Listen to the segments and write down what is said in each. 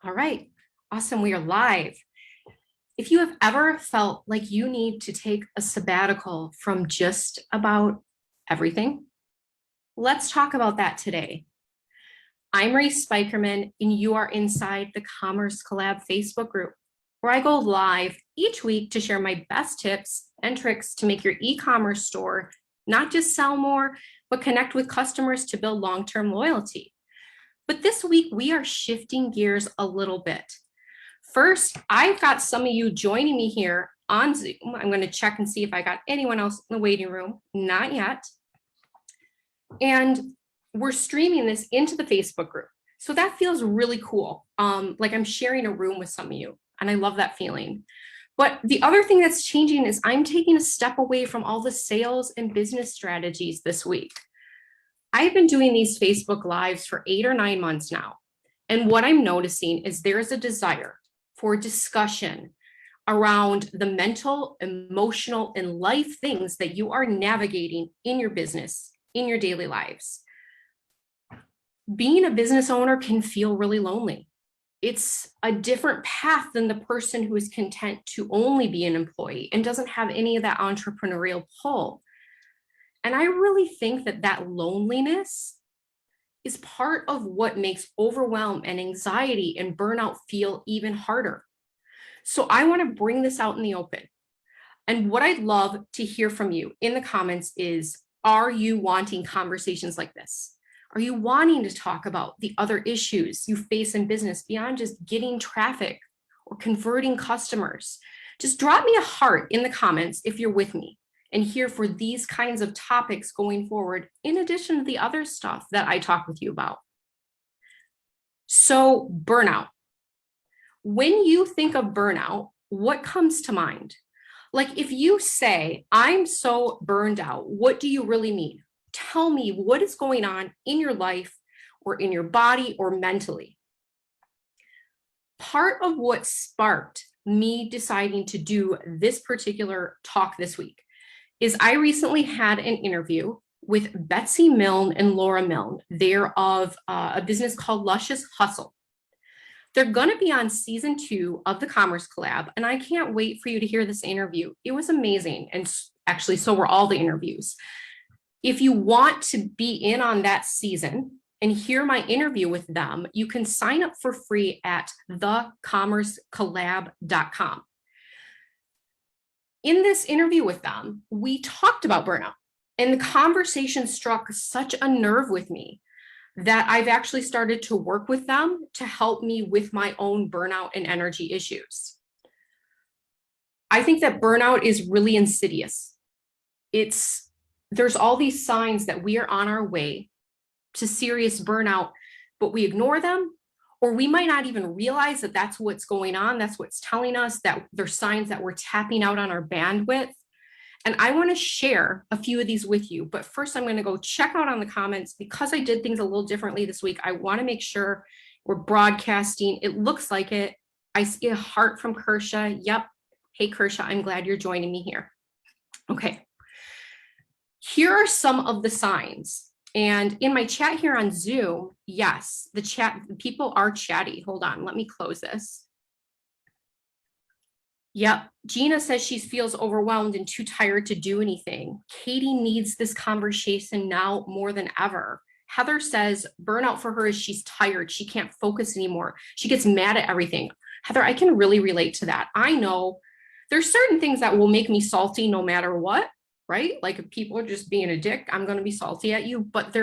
All right, awesome. We are live. If you have ever felt like you need to take a sabbatical from just about everything, let's talk about that today. I'm Reese Spikerman, and you are inside the Commerce Collab Facebook group, where I go live each week to share my best tips and tricks to make your e-commerce store not just sell more, but connect with customers to build long-term loyalty. But this week, we are shifting gears a little bit. First, I've got some of you joining me here on Zoom. I'm going to check and see if I got anyone else in the waiting room. Not yet. And we're streaming this into the Facebook group. So that feels really cool. Like I'm sharing a room with some of you, and I love that feeling. But the other thing that's changing is I'm taking a step away from all the sales and business strategies this week. I've been doing these Facebook Lives for 8 or 9 months now. And what I'm noticing is there's a desire for discussion around the mental, emotional, and life things that you are navigating in your business, in your daily lives. Being a business owner can feel really lonely. It's a different path than the person who is content to only be an employee and doesn't have any of that entrepreneurial pull. And I really think that that loneliness is part of what makes overwhelm and anxiety and burnout feel even harder. So I want to bring this out in the open. And what I'd love to hear from you in the comments is, are you wanting conversations like this? Are you wanting to talk about the other issues you face in business beyond just getting traffic or converting customers? Just drop me a heart in the comments if you're with me and here for these kinds of topics going forward, in addition to the other stuff that I talk with you about. So burnout. When you think of burnout, what comes to mind? Like if you say, I'm so burned out, what do you really mean? Tell me what is going on in your life or in your body or mentally. Part of what sparked me deciding to do this particular talk this week is I recently had an interview with Betsy Milne and Laura Milne. They're of a business called Luscious Hustle. They're going to be on season 2 of the Commerce Collab, and I can't wait for you to hear this interview. It was amazing, and actually, so were all the interviews. If you want to be in on that season and hear my interview with them, you can sign up for free at thecommercecollab.com. In this interview with them, we talked about burnout, and the conversation struck such a nerve with me that I've actually started to work with them to help me with my own burnout and energy issues. I think that burnout is really insidious. There's all these signs that we are on our way to serious burnout, but we ignore them, or we might not even realize that that's what's going on. That's what's telling us that there's signs that we're tapping out on our bandwidth. And I want to share a few of these with you. But first, I'm going to go check out on the comments because I did things a little differently this week. I want to make sure we're broadcasting. It looks like it. I see a heart from Kersha. Yep. Hey, Kersha, I'm glad you're joining me here. Okay. Here are some of the signs. And in my chat here on Zoom, yes, the people are chatty. Hold on, let me close this. Yep, Gina says she feels overwhelmed and too tired to do anything. Katie needs this conversation now more than ever. Heather says burnout for her is she's tired. She can't focus anymore. She gets mad at everything. Heather, I can really relate to that. I know there's certain things that will make me salty no matter what. Right? Like if people are just being a dick, I'm going to be salty at you. But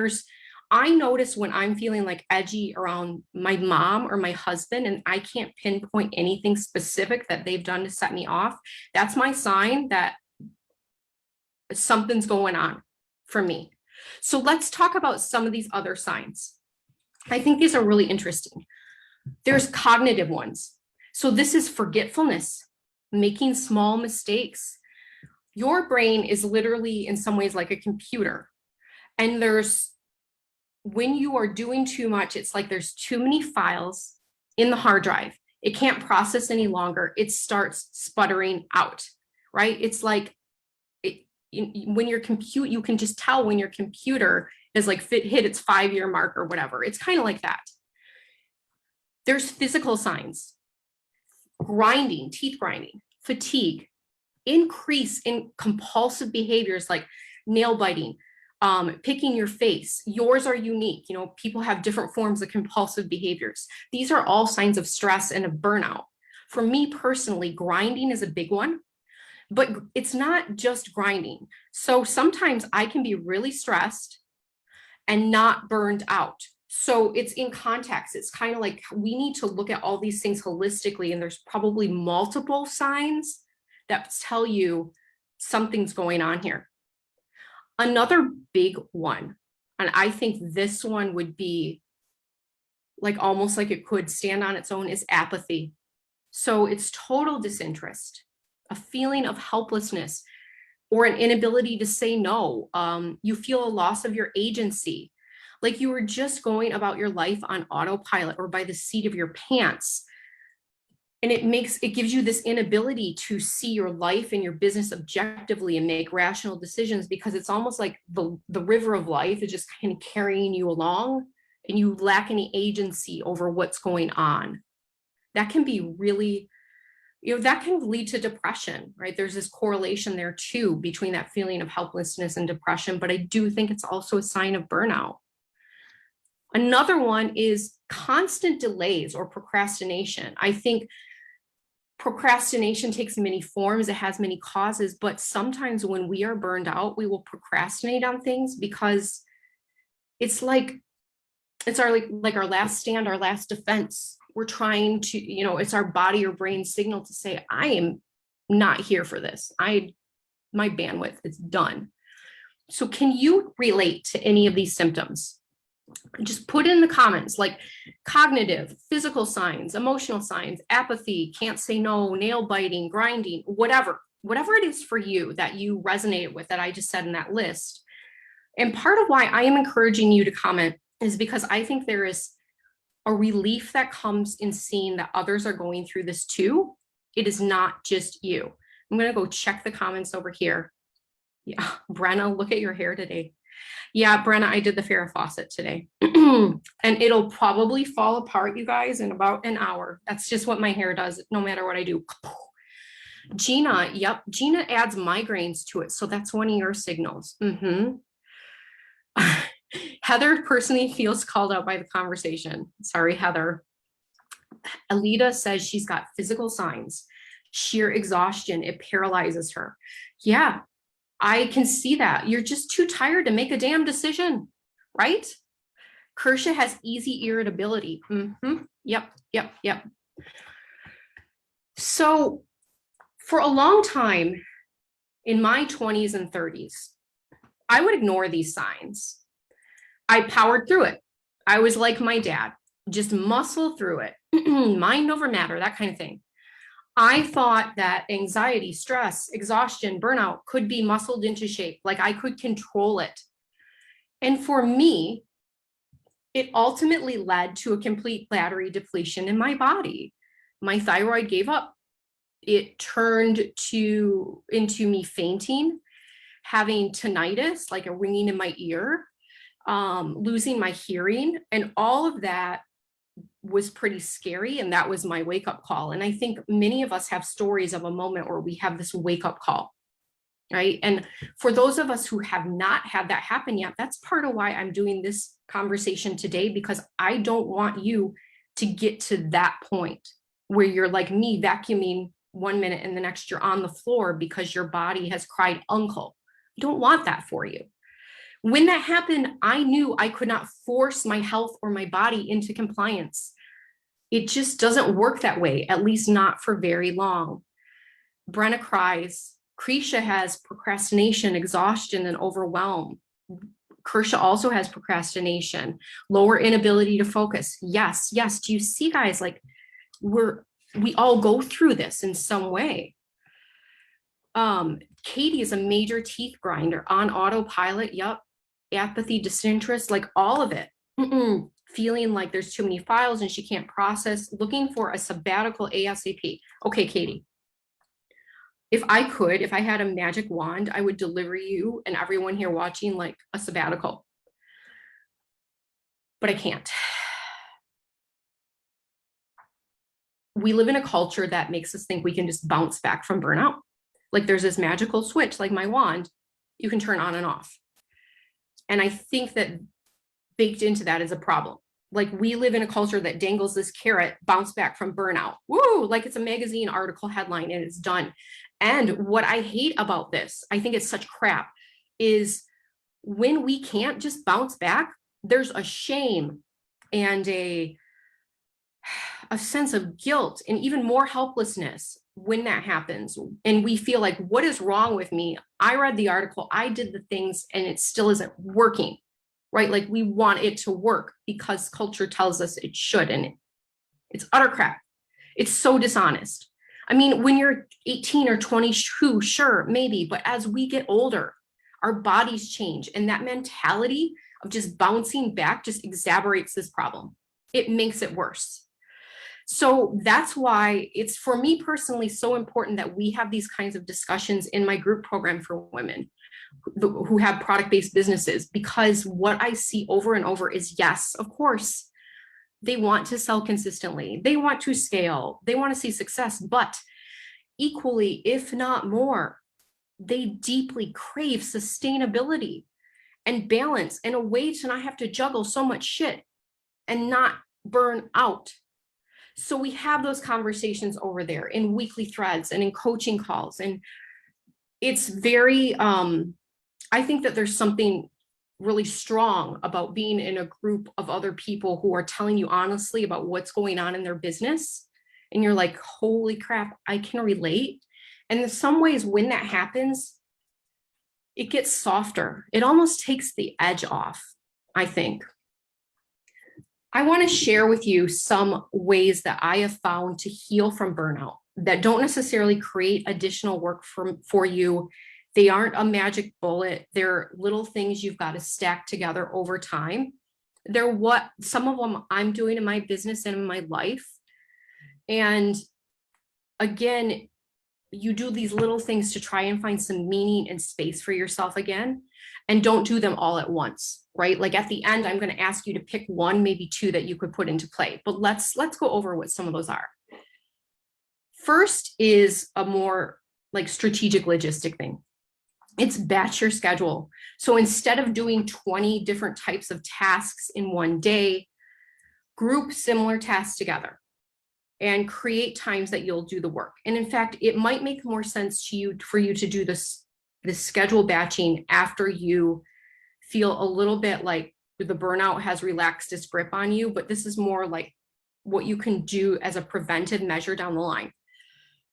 I notice when I'm feeling like edgy around my mom or my husband, and I can't pinpoint anything specific that they've done to set me off. That's my sign that something's going on for me. So let's talk about some of these other signs. I think these are really interesting. There's cognitive ones. So this is forgetfulness, making small mistakes. Your brain is literally in some ways like a computer. And when you are doing too much, it's like there's too many files in the hard drive. It can't process any longer. It starts sputtering out, right? It's like when your compute, you can just tell when your computer is like hit its 5-year mark or whatever. It's kind of like that. There's physical signs: grinding, teeth grinding, fatigue, increase in compulsive behaviors like nail biting, picking your face. Yours are unique. You know, people have different forms of compulsive behaviors. These are all signs of stress and of burnout. For me personally, grinding is a big one, but it's not just grinding. So sometimes I can be really stressed and not burned out. So it's in context. It's kind of like we need to look at all these things holistically, and there's probably multiple signs that tell you something's going on here. Another big one, and I think this one would be like almost like it could stand on its own, is apathy. So it's total disinterest, a feeling of helplessness, or an inability to say no. You feel a loss of your agency, like you were just going about your life on autopilot or by the seat of your pants. And it gives you this inability to see your life and your business objectively and make rational decisions, because it's almost like the river of life is just kind of carrying you along and you lack any agency over what's going on. That can be really, that can lead to depression, right? There's this correlation there too between that feeling of helplessness and depression, but I do think it's also a sign of burnout. Another one is constant delays or procrastination. I think procrastination takes many forms, it has many causes, but sometimes when we are burned out, we will procrastinate on things because it's like, it's our last stand, our last defense. We're trying to, it's our body or brain signal to say, I am not here for this. My bandwidth is done. So can you relate to any of these symptoms? Just put in the comments, like cognitive, physical signs, emotional signs, apathy, can't say no, nail biting, grinding, whatever it is for you that you resonate with that I just said in that list. And part of why I am encouraging you to comment is because I think there is a relief that comes in seeing that others are going through this too. It is not just you. I'm going to go check the comments over here. Yeah, Brenna, look at your hair today. Yeah, Brenna, I did the Farrah Fawcett today. And it'll probably fall apart, you guys, in about an hour. That's just what my hair does, no matter what I do. Gina, yep, Gina adds migraines to it. So that's one of your signals. Heather personally feels called out by the conversation. Sorry, Heather. Alita says she's got physical signs, sheer exhaustion. It paralyzes her. Yeah, I can see that. You're just too tired to make a damn decision, right? Kersha has easy irritability. Yep. So for a long time in my 20s and 30s, I would ignore these signs. I powered through it. I was like my dad, just muscle through it, mind over matter, that kind of thing. I thought that anxiety, stress, exhaustion, burnout could be muscled into shape, like I could control it. And for me, it ultimately led to a complete battery depletion in my body. My thyroid gave up. It turned into me fainting, having tinnitus, like a ringing in my ear, losing my hearing, and all of that was pretty scary. And that was my wake-up call. And I think many of us have stories of a moment where we have this wake-up call, right? And for those of us who have not had that happen yet, that's part of why I'm doing this conversation today, because I don't want you to get to that point where you're like me, vacuuming one minute and the next you're on the floor because your body has cried uncle. I don't want that for you. When that happened, I knew I could not force my health or my body into compliance. It just doesn't work that way, at least not for very long. Brenna cries. Krisha has procrastination, exhaustion, and overwhelm. Kersha also has procrastination, lower inability to focus. Yes. Do you see, guys, like we all go through this in some way. Katie is a major teeth grinder on autopilot. Yep. Apathy, disinterest, like all of it. Feeling like there's too many files and she can't process, looking for a sabbatical ASAP. Okay, Katie. If I had a magic wand, I would deliver you and everyone here watching like a sabbatical. But I can't. we live in a culture that makes us think we can just bounce back from burnout. Like there's this magical switch, like my wand, you can turn on and off. And I think that baked into that is a problem. Like we live in a culture that dangles this carrot, bounce back from burnout. Woo, like it's a magazine article headline and it's done. And what I hate about this, I think it's such crap, is when we can't just bounce back, there's a shame and a sense of guilt and even more helplessness when that happens. And we feel like, what is wrong with me? I read the article, I did the things, and it still isn't working, right? Like we want it to work because culture tells us it should, and it's utter crap. It's so dishonest. I mean, when you're 18 or 22, sure, maybe, but as we get older, our bodies change, and that mentality of just bouncing back just exacerbates this problem. It makes it worse. So that's why it's, for me personally, so important that we have these kinds of discussions in my group program for women who have product-based businesses, because what I see over and over is, yes, of course, they want to sell consistently, they want to scale, they want to see success, but equally, if not more, they deeply crave sustainability and balance and a way to not have to juggle so much shit and not burn out. So we have those conversations over there in weekly threads and in coaching calls. And it's very, I think that there's something really strong about being in a group of other people who are telling you honestly about what's going on in their business. And you're like, holy crap, I can relate. And in some ways, when that happens, it gets softer. It almost takes the edge off, I think. I want to share with you some ways that I have found to heal from burnout that don't necessarily create additional work for you. They aren't a magic bullet. They're little things you've got to stack together over time. They're what some of them I'm doing in my business and in my life. And again, you do these little things to try and find some meaning and space for yourself again, and don't do them all at once, right? Like at the end, I'm going to ask you to pick one, maybe two that you could put into play, but let's go over what some of those are. First is a more like strategic logistic thing. It's batch your schedule. So instead of doing 20 different types of tasks in one day, group similar tasks together and create times that you'll do the work. And in fact, it might make more sense to you for you to do this schedule batching after you feel a little bit like the burnout has relaxed its grip on you, but this is more like what you can do as a preventive measure down the line.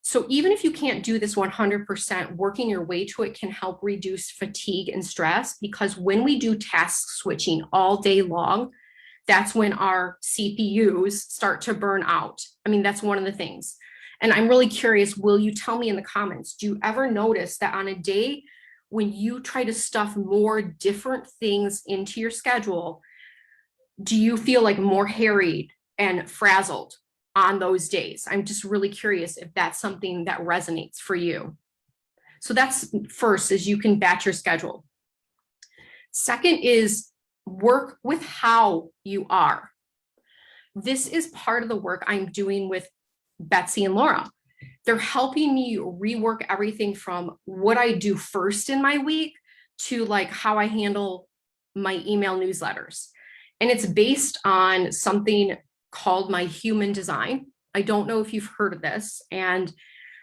So even if you can't do this 100%, working your way to it can help reduce fatigue and stress, because when we do task switching all day long, that's when our CPUs start to burn out. I mean, that's one of the things. And I'm really curious, will you tell me in the comments, do you ever notice that on a day when you try to stuff more different things into your schedule, do you feel like more harried and frazzled on those days? I'm just really curious if that's something that resonates for you. So that's first, is you can batch your schedule. Second is work with how you are. This is part of the work I'm doing with Betsy and Laura. They're helping me rework everything from what I do first in my week to like how I handle my email newsletters. And it's based on something called my human design. I don't know if you've heard of this. And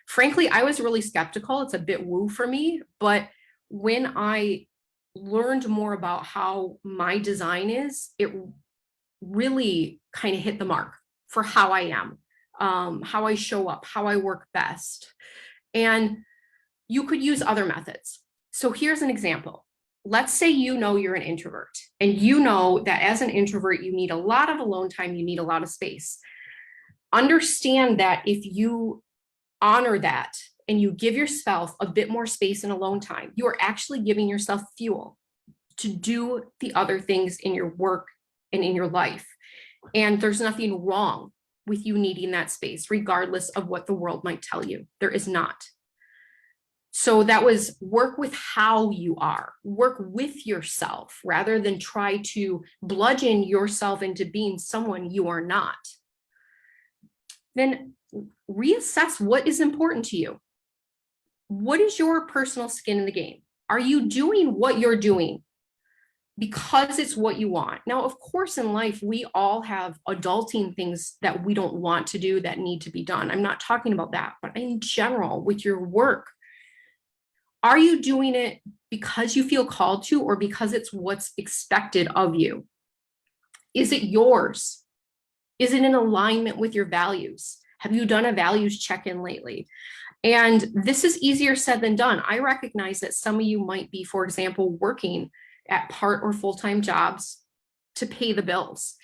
frankly, I was really skeptical. It's a bit woo for me. But when I learned more about how my design is, it really kind of hit the mark for how I am, how I show up, how I work best. And you could use other methods. So here's an example. Let's say you know you're an introvert, and you know that as an introvert, you need a lot of alone time, you need a lot of space. Understand that if you honor that and you give yourself a bit more space and alone time, you are actually giving yourself fuel to do the other things in your work and in your life. And there's nothing wrong with you needing that space, regardless of what the world might tell you. There is not. So that was work with how you are, work with yourself rather than try to bludgeon yourself into being someone you are not. Then reassess what is important to you. What is your personal skin in the game? Are you doing what you're doing because it's what you want? Now, of course, in life, we all have adulting things that we don't want to do that need to be done. I'm not talking about that, but in general, with your work, are you doing it because you feel called to, or because it's what's expected of you? Is it yours? Is it in alignment with your values? Have you done a values check-in lately? And this is easier said than done. I recognize that some of you might be, for example, working at part or full-time jobs to pay the bills.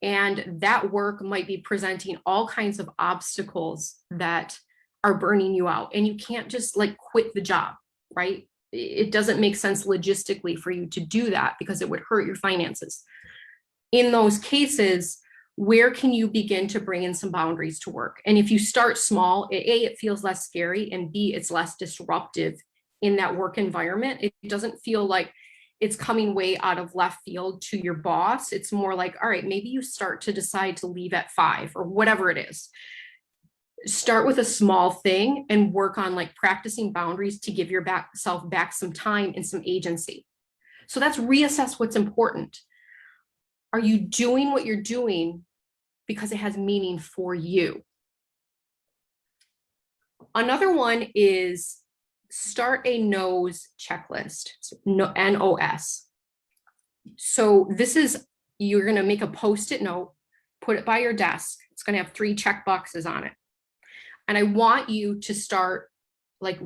And that work might be presenting all kinds of obstacles that are burning you out. And you can't just like quit the job, right? It doesn't make sense logistically for you to do that because it would hurt your finances. In those cases, where can you begin to bring in some boundaries to work? And if you start small, A, it feels less scary, and B, it's less disruptive in that work environment. It doesn't feel like it's coming way out of left field to your boss. It's more like, all right, maybe you start to decide to leave at 5 or whatever it is. Start with a small thing and work on like practicing boundaries to give yourself back some time and some agency. So that's reassess what's important. Are you doing what you're doing because it has meaning for you? Another one is start a NOS checklist, NOS. So this is, you're going to make a Post-it note, put it by your desk. It's going to have 3 check boxes on it. And I want you to start like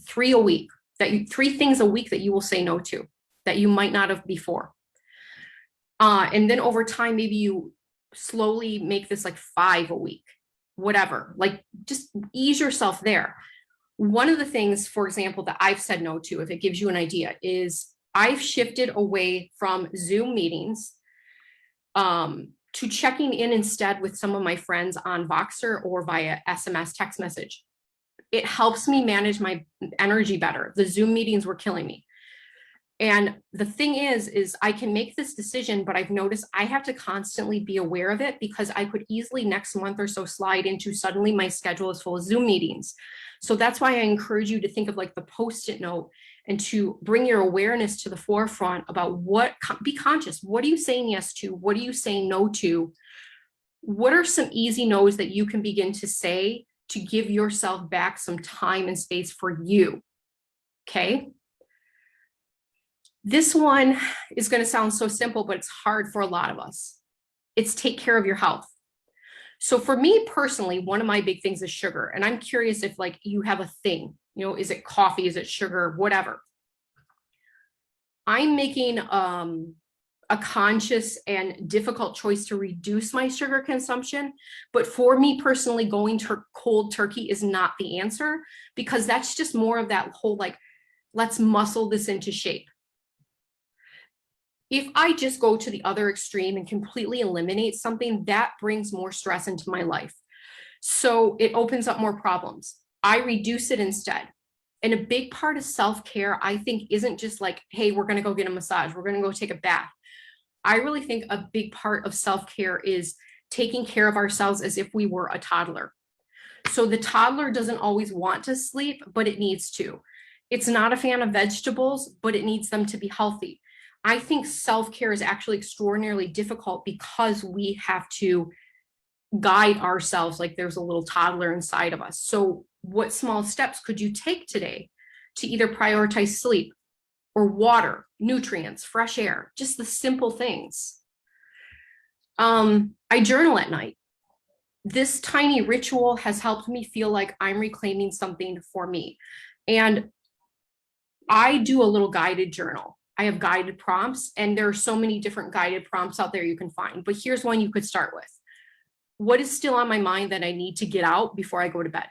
3 a week, 3 things a week that you will say no to, that you might not have before. And then over time, maybe you slowly make this like 5 a week, whatever, like just ease yourself there. One of the things, for example, that I've said no to, if it gives you an idea, is I've shifted away from Zoom meetings to checking in instead with some of my friends on Voxer or via SMS text message. It helps me manage my energy better. The Zoom meetings were killing me. And the thing is I can make this decision, but I've noticed I have to constantly be aware of it because I could easily next month or so slide into suddenly my schedule is full of Zoom meetings. So that's why I encourage you to think of like the Post-it note and to bring your awareness to the forefront about be conscious. What are you saying yes to? What are you saying no to? What are some easy no's that you can begin to say to give yourself back some time and space for you? Okay. This one is going to sound so simple, but it's hard for a lot of us. It's take care of your health. So for me personally, one of my big things is sugar. And I'm curious if like you have a thing, is it coffee? Is it sugar? Whatever. I'm making a conscious and difficult choice to reduce my sugar consumption. But for me personally, going cold turkey is not the answer, because that's just more of that whole like, let's muscle this into shape. If I just go to the other extreme and completely eliminate something, that brings more stress into my life. So it opens up more problems. I reduce it instead. And a big part of self-care, I think, isn't just like, hey, we're going to go get a massage. We're going to go take a bath. I really think a big part of self-care is taking care of ourselves as if we were a toddler. So the toddler doesn't always want to sleep, but it needs to. It's not a fan of vegetables, but it needs them to be healthy. I think self-care is actually extraordinarily difficult because we have to guide ourselves like there's a little toddler inside of us. So what small steps could you take today to either prioritize sleep or water, nutrients, fresh air, just the simple things? I journal at night. This tiny ritual has helped me feel like I'm reclaiming something for me. And I do a little guided journal. I have guided prompts, and there are so many different guided prompts out there you can find. But here's one you could start with. What is still on my mind that I need to get out before I go to bed?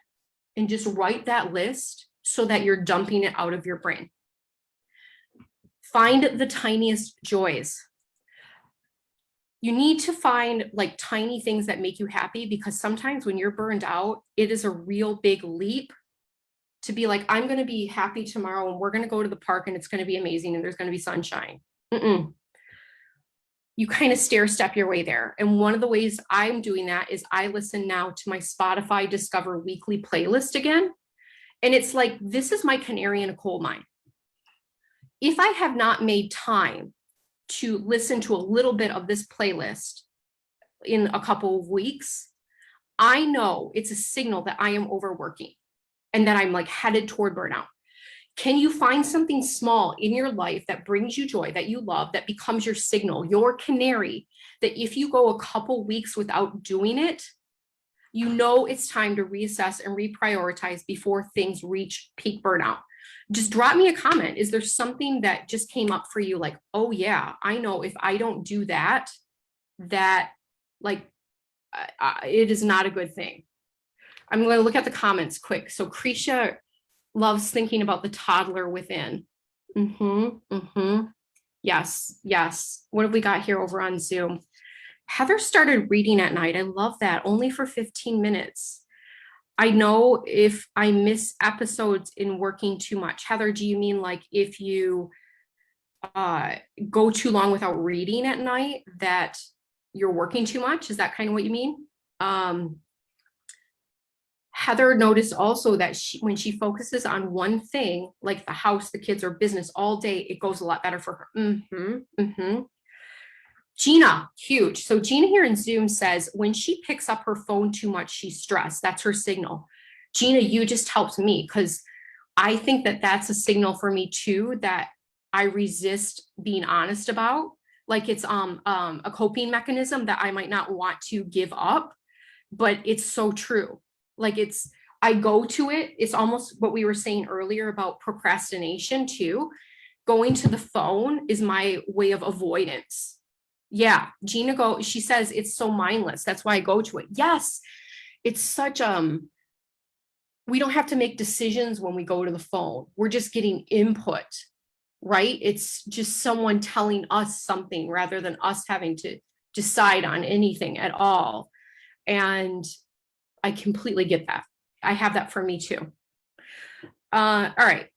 And just write that list so that you're dumping it out of your brain. Find the tiniest joys. You need to find like tiny things that make you happy, because sometimes when you're burned out, it is a real big leap to be like, I'm going to be happy tomorrow and we're going to go to the park and it's going to be amazing and there's going to be sunshine. you kind of stair step your way there. And one of the ways I'm doing that is I listen now to my Spotify Discover Weekly playlist again. And it's like, this is my canary in a coal mine. If I have not made time to listen to a little bit of this playlist in a couple of weeks, I know it's a signal that I am overworking and that I'm like headed toward burnout. Can you find something small in your life that brings you joy, that you love, that becomes your signal, your canary, that if you go a couple weeks without doing it, you know it's time to reassess and reprioritize before things reach peak burnout? Just drop me a comment. Is there something that just came up for you? Like, oh yeah, I know if I don't do that, that like, it is not a good thing. I'm going to look at the comments quick. So Krisha loves thinking about the toddler within. Yes, yes. What have we got here over on Zoom? Heather started reading at night. I love that. Only for 15 minutes. I know if I miss episodes in working too much. Heather, do you mean like if you go too long without reading at night, that you're working too much? Is that kind of what you mean? Heather noticed also that when she focuses on one thing, like the house, the kids, or business all day, it goes a lot better for her. Gina, huge. So Gina here in Zoom says, when she picks up her phone too much, she's stressed. That's her signal. Gina, you just helped me, because I think that that's a signal for me too, that I resist being honest about. Like it's a coping mechanism that I might not want to give up, but it's so true. Like I go to it. It's almost what we were saying earlier about procrastination too. Going to the phone is my way of avoidance. Yeah, Gina she says it's so mindless. That's why I go to it. Yes, it's such, we don't have to make decisions when we go to the phone. We're just getting input, right? It's just someone telling us something rather than us having to decide on anything at all. And I completely get that. I have that for me too. All right,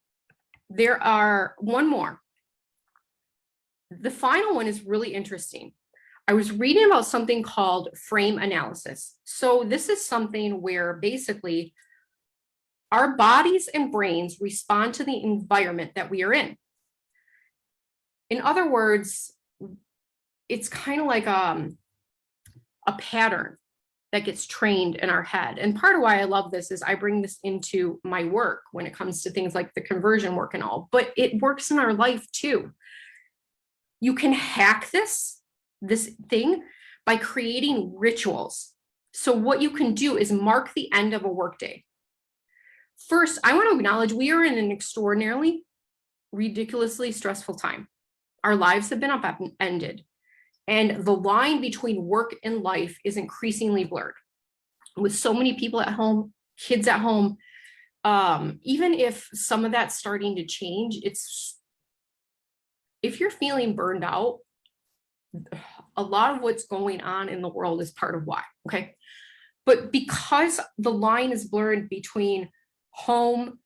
there are one more. The final one is really interesting. I was reading about something called frame analysis. So this is something where basically our bodies and brains respond to the environment that we are in. In other words, it's kind of like a pattern that gets trained in our head. And part of why I love this is I bring this into my work when it comes to things like the conversion work and all, but it works in our life too. You can hack this thing by creating rituals. So what you can do is mark the end of a workday. First, I want to acknowledge we are in an extraordinarily, ridiculously stressful time. Our lives have been upended, and the line between work and life is increasingly blurred. With so many people at home, kids at home, even if some of that's starting to change, if you're feeling burned out, a lot of what's going on in the world is part of why, okay? But because the line is blurred between home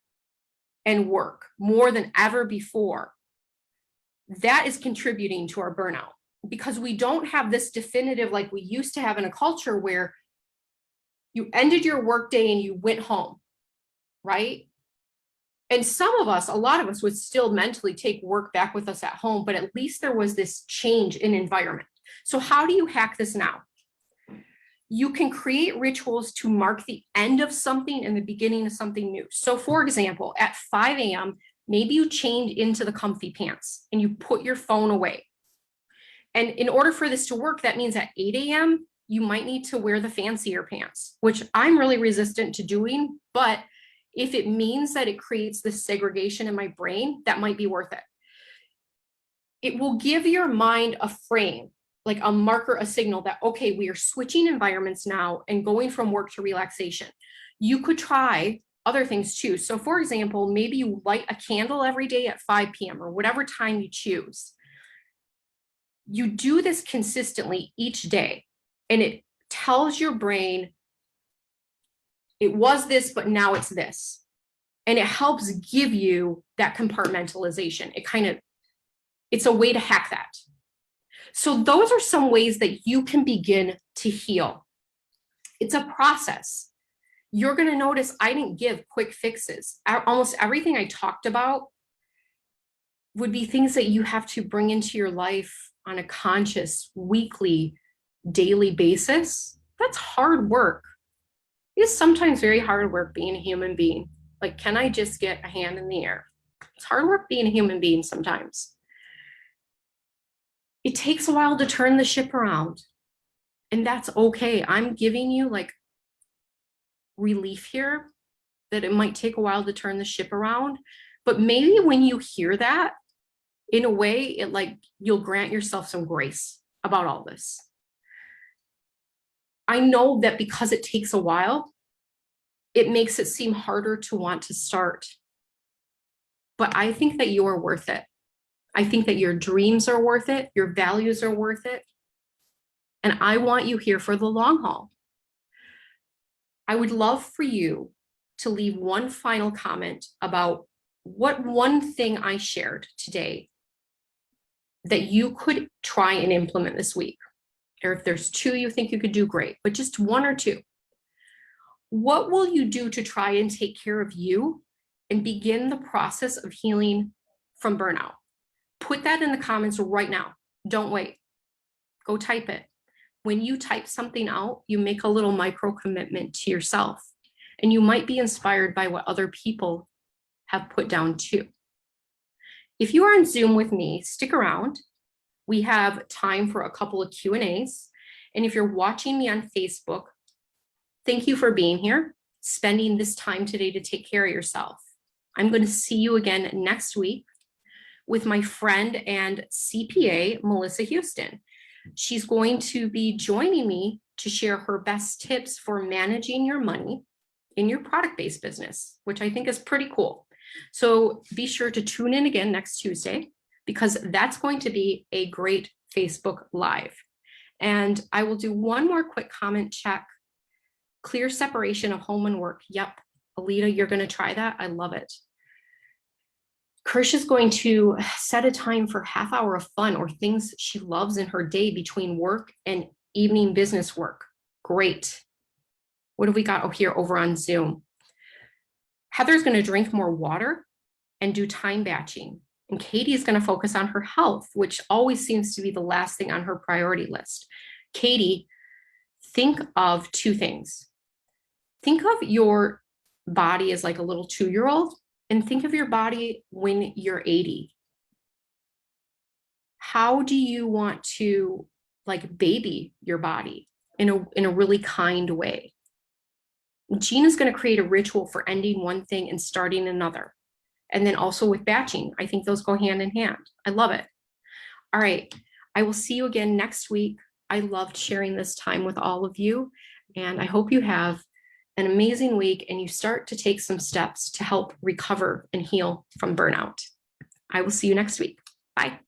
and work more than ever before, that is contributing to our burnout, because we don't have this definitive, like we used to have in a culture where you ended your workday and you went home, right? And some of us, a lot of us would still mentally take work back with us at home, but at least there was this change in environment. So how do you hack this now? You can create rituals to mark the end of something and the beginning of something new. So for example, at 5 a.m., maybe you change into the comfy pants and you put your phone away. And in order for this to work, that means at 8 a.m., you might need to wear the fancier pants, which I'm really resistant to doing, but if it means that it creates this segregation in my brain, that might be worth it. It will give your mind a frame, like a marker, a signal that, okay, we are switching environments now and going from work to relaxation. You could try other things too. So for example, maybe you light a candle every day at 5 p.m. or whatever time you choose. You do this consistently each day, and it tells your brain, it was this, but now it's this. And it helps give you that compartmentalization. It's a way to hack that. So those are some ways that you can begin to heal. It's a process. You're going to notice I didn't give quick fixes. Almost everything I talked about would be things that you have to bring into your life on a conscious, weekly, daily basis. That's hard work. It is sometimes very hard work being a human being. Like, can I just get a hand in the air? It's hard work being a human being sometimes. It takes a while to turn the ship around, and that's okay. I'm giving you like relief here that it might take a while to turn the ship around, but maybe when you hear that, in a way, it like you'll grant yourself some grace about all this. I know that because it takes a while, it makes it seem harder to want to start. But I think that you're worth it. I think that your dreams are worth it. Your values are worth it. And I want you here for the long haul. I would love for you to leave one final comment about what one thing I shared today that you could try and implement this week. Or if there's two you think you could do, great, but just one or two. What will you do to try and take care of you and begin the process of healing from burnout? Put that in the comments right now. Don't wait. Go type it. When you type something out, you make a little micro commitment to yourself, and you might be inspired by what other people have put down too. If you are on Zoom with me, stick around. We have time for a couple of Q&As. And if you're watching me on Facebook, thank you for being here, spending this time today to take care of yourself. I'm going to see you again next week with my friend and CPA, Melissa Houston. She's going to be joining me to share her best tips for managing your money in your product-based business, which I think is pretty cool. So be sure to tune in again next Tuesday, because that's going to be a great Facebook Live. And I will do one more quick comment check. Clear separation of home and work. Yep, Alita, you're going to try that. I love it. Krish is going to set a time for half hour of fun or things she loves in her day between work and evening business work. Great. What have we got here over on Zoom? Heather's going to drink more water and do time batching. And Katie is going to focus on her health, which always seems to be the last thing on her priority list. Katie, think of two things. Think of your body as like a little 2-year-old, and think of your body when you're 80. How do you want to like baby your body in a really kind way? Gina's going to create a ritual for ending one thing and starting another. And then also with batching, I think those go hand in hand. I love it. All right. I will see you again next week. I loved sharing this time with all of you, and I hope you have an amazing week and you start to take some steps to help recover and heal from burnout. I will see you next week. Bye.